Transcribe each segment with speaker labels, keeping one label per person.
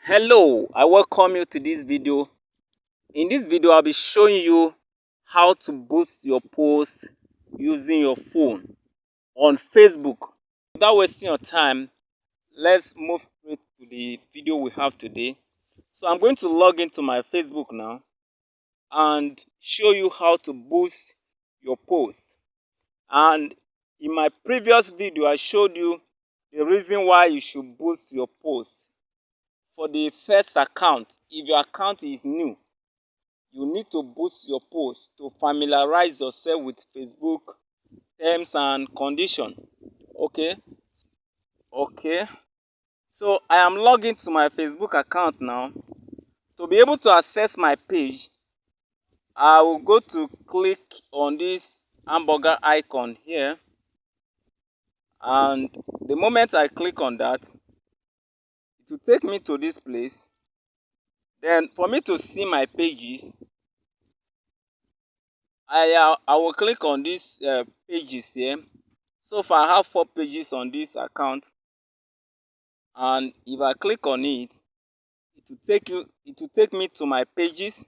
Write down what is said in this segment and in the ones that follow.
Speaker 1: Hello, I welcome you to this video. In this video, I'll be showing you how to boost your posts using your phone on Facebook. Without wasting your time, let's move straight to the video we have today. So I'm going to log into my Facebook now and show you how to boost your posts. And in my previous video, I showed you the reason why you should boost your posts. For the first account, if your account is new, you need to boost your post to familiarize yourself with Facebook terms and conditions. Okay. So I am logged into my Facebook account now. To be able to access my page, I will go to click on this hamburger icon here, and the moment I click on that, it will take me to this place. Then for me to see my pages, I will click on these pages here. So far I have 4 pages on this account, and if I click on it, it will take me to my pages.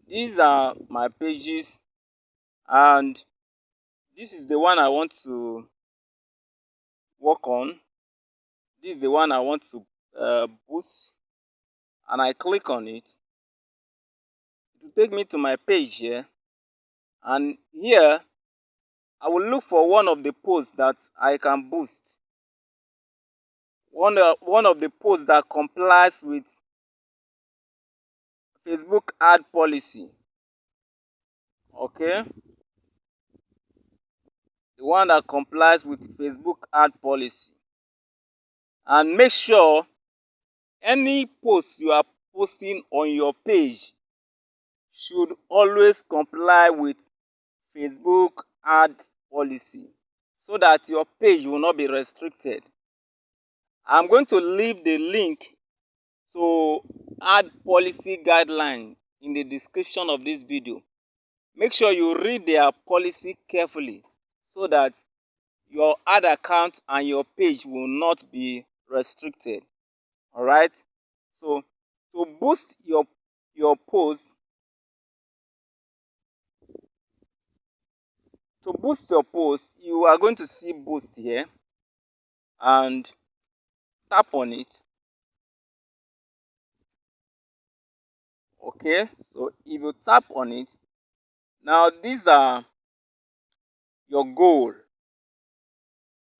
Speaker 1: These are my pages, and this is the one I want to work on. This is the one I want to boost, and I click on it. It will take me to my page here, and here I will look for one of the posts that I can boost. One of the posts that complies with Facebook ad policy. Okay, the one that complies with Facebook ad policy. And make sure any post you are posting on your page should always comply with Facebook ad policy, so that your page will not be restricted. I'm going to leave the link to ad policy guideline in the description of this video. Make sure you read their policy carefully so that your ad account and your page will not be restricted. All right. So to boost your post, you are going to see boost here and tap on it. Okay, so if you tap on it, now these are your goal.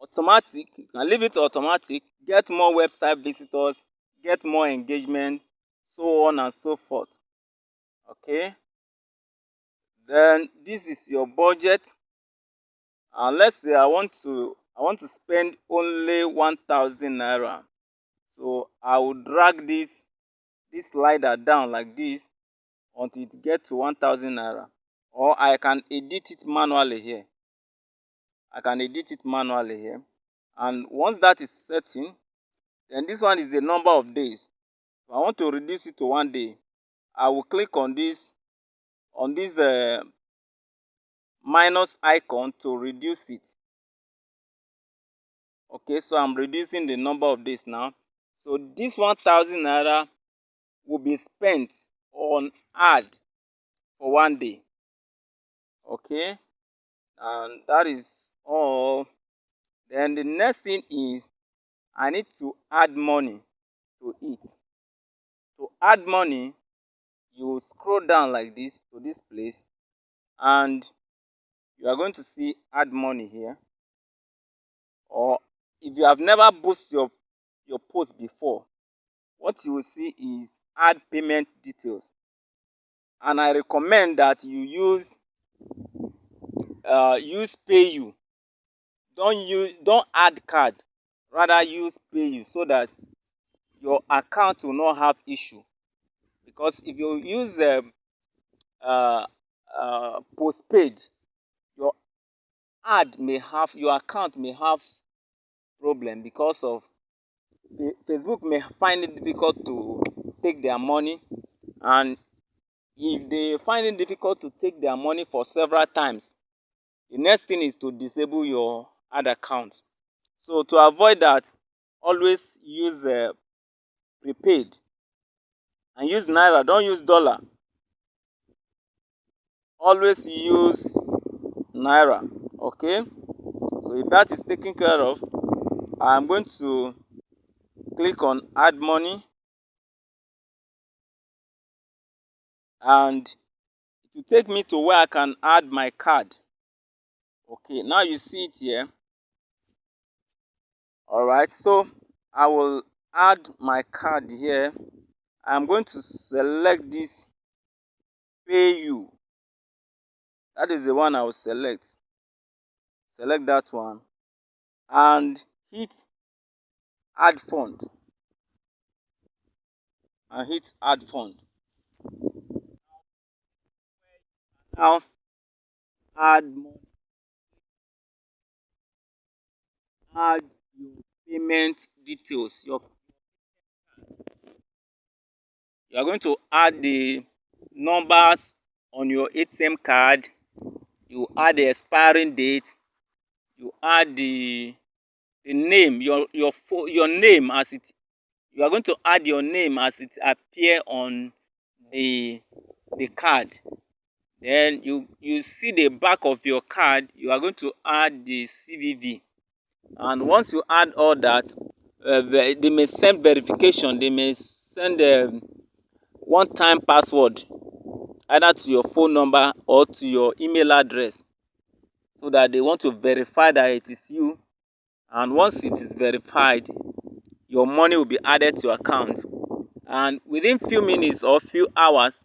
Speaker 1: Automatic, you can leave it to automatic, get more website visitors, get more engagement, so on and so forth. Okay, then this is your budget, and let's say I want to spend only 1,000 naira. So I will drag this slider down like this until it gets to 1,000 naira, or I can edit it manually here. And once that is setting, then this one is the number of days. If I want to reduce it to 1 day, I will click on this minus icon to reduce it. Okay, so I'm reducing the number of days now. So this 1,000 naira will be spent on ad for 1 day. Okay, and that is all. Then the next thing is I need to add money to it. To add money, you scroll down like this to this place, and you are going to see add money here. Or if you have never boosted your post before, what you will see is add payment details. And I recommend that you use PayU. Don't add card, rather use PayU, so that your account will not have issue. Because if you use postpaid, your your account may have problem, because of Facebook may find it difficult to take their money. And if they find it difficult to take their money for several times, the next thing is to disable your ad account. So to avoid that, always use prepaid and use naira, don't use dollar. Always use naira. Okay, so if that is taken care of, I'm going to click on add money, and it will take me to where I can add my card. Okay, now you see it here. All right, so I will add my card here. I'm going to select this pay you. That is the one I will select. Select that one and hit add fund, and hit add fund. Now add money, add your payment details. You are going to add the numbers on your ATM card. You add the expiring date. You add the name, your name as it. You are going to add your name as it appear on the card. Then you see the back of your card. You are going to add the CVV, and once you add all that, they may send verification. They may send a one-time password either to your phone number or to your email address, so that they want to verify that it is you. And once it is verified, your money will be added to your account, and within few minutes or few hours,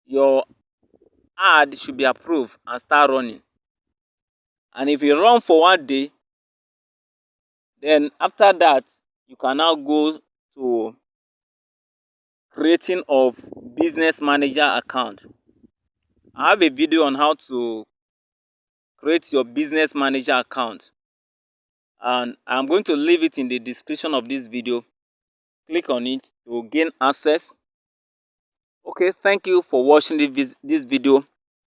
Speaker 1: your ad should be approved and start running. And if you run for one day, then after that you can now go to creating of business manager account. I have a video on how to create your business manager account, and I'm going to leave it in the description of this video. Click on it to gain access. Okay, thank you for watching this video.